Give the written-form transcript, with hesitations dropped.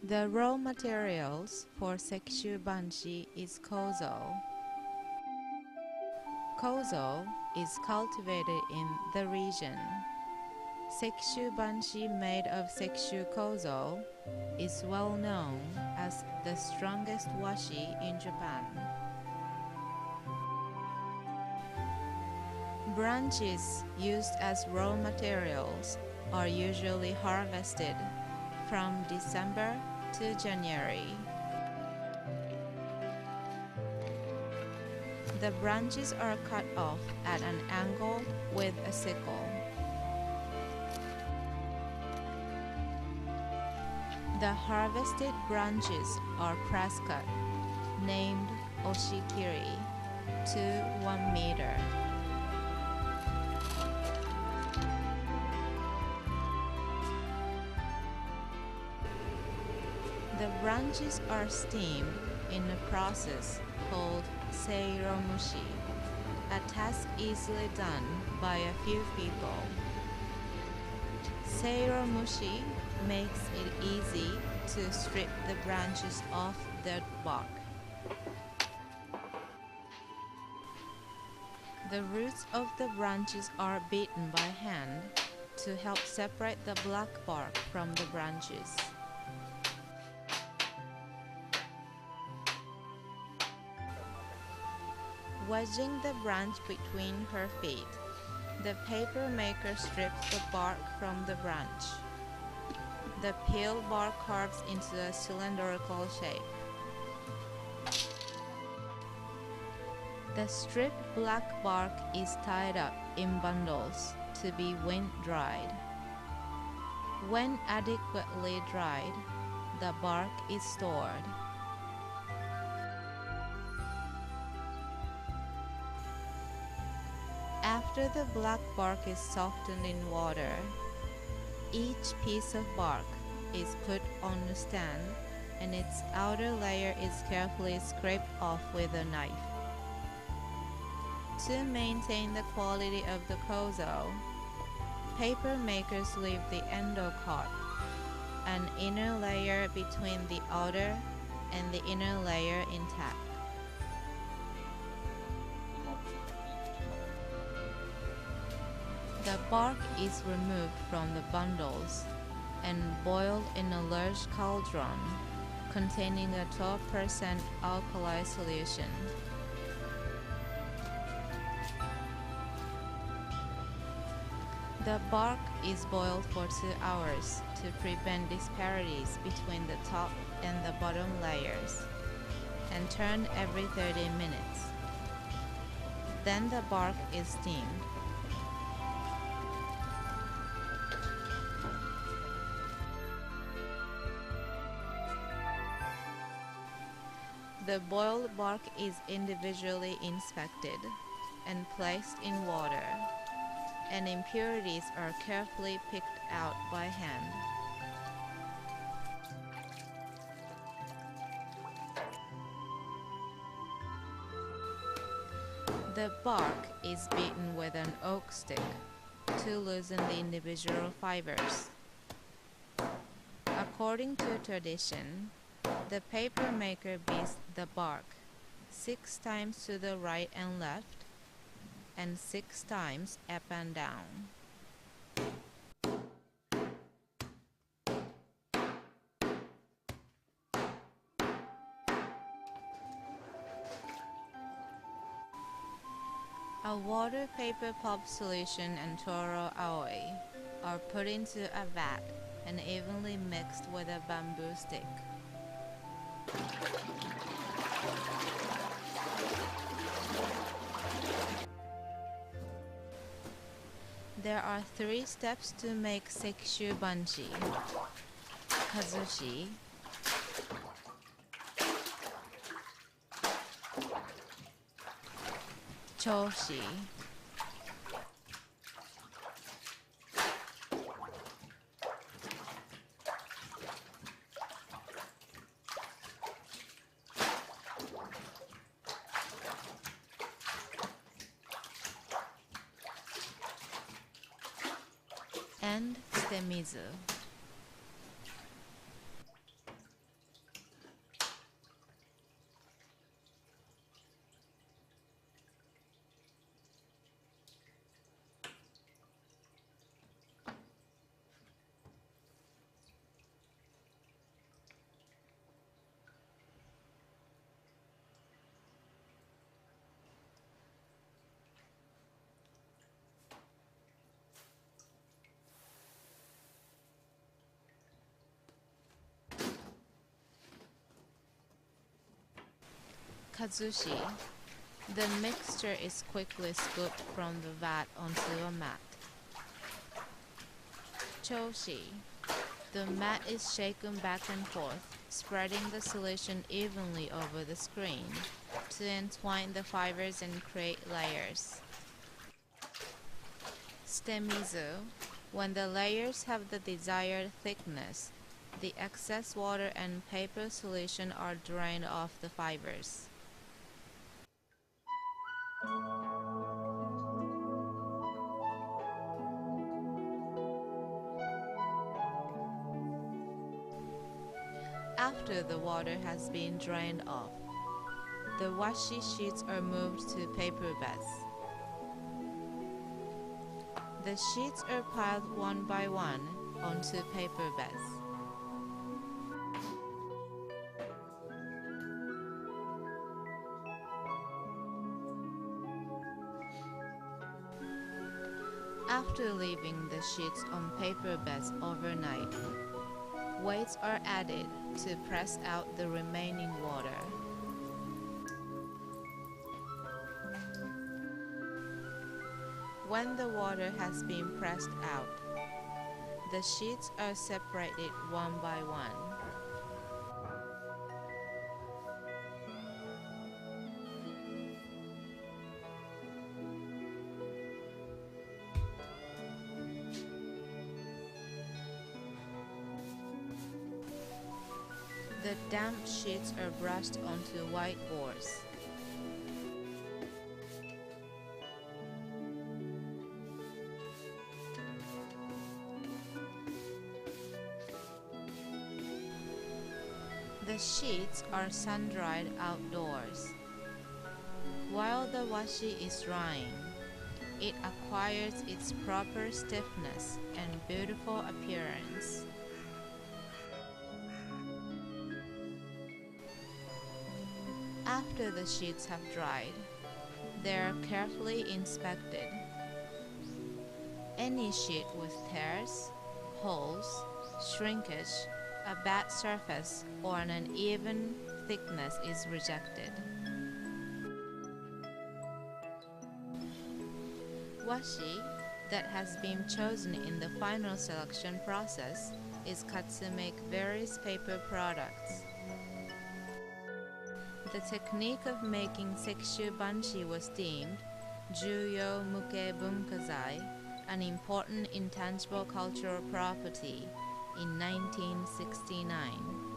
The raw materials for Sekshu Banshi is Kozo. Kozo is cultivated in the region. Sekshu Banshi made of Sekshu Kozo is well known as the strongest washi in Japan. Branches used as raw materials are usually harvested from December to January. The branches are cut off at an angle with a sickle. The harvested branches are press cut, named oshikiri, to 1 meter. The branches are steamed in a process called seiromushi, a task easily done by a few people. Seiromushi makes it easy to strip the branches off the bark. The roots of the branches are beaten by hand to help separate the black bark from the branches. Wedging the branch between her feet, the paper maker strips the bark from the branch. The peeled bark carves into a cylindrical shape. The stripped black bark is tied up in bundles to be wind-dried. When adequately dried, the bark is stored. After the black bark is softened in water, each piece of bark is put on a stand and its outer layer is carefully scraped off with a knife. To maintain the quality of the kozo, paper makers leave the endocut, an inner layer between the outer and the inner layer intact. The bark is removed from the bundles and boiled in a large cauldron containing a 12% alkali solution. The bark is boiled for 2 hours to prevent disparities between the top and the bottom layers, and turned every 30 minutes. Then the bark is steamed. The boiled bark is individually inspected and placed in water, and impurities are carefully picked out by hand. The bark is beaten with an oak stick to loosen the individual fibers. According to tradition, the paper maker beats the bark 6 times to the right and left, and 6 times up and down. A water paper pulp solution and toro aoi are put into a vat and evenly mixed with a bamboo stick. There are 3 steps to make Sekshu Banshi: Kazushi, Choshi, and Stemizu. Kazushi. The mixture is quickly scooped from the vat onto a mat. Choshi. The mat is shaken back and forth, spreading the solution evenly over the screen to entwine the fibers and create layers. Stemizu. When the layers have the desired thickness, the excess water and paper solution are drained off the fibers. After the water has been drained off, the washi sheets are moved to paper beds. The sheets are piled one by one onto paper beds. After leaving the sheets on paper beds overnight, weights are added to press out the remaining water. When the water has been pressed out, the sheets are separated one by one. The damp sheets are brushed onto white boards. The sheets are sun-dried outdoors. While the washi is drying, it acquires its proper stiffness and beautiful appearance. After the sheets have dried, they are carefully inspected. Any sheet with tears, holes, shrinkage, a bad surface, or an uneven thickness is rejected. Washi that has been chosen in the final selection process is cut to make various paper products. The technique of making sekshu banshi was deemed Juyo Muke Bunkazai, an important intangible cultural property, in 1969.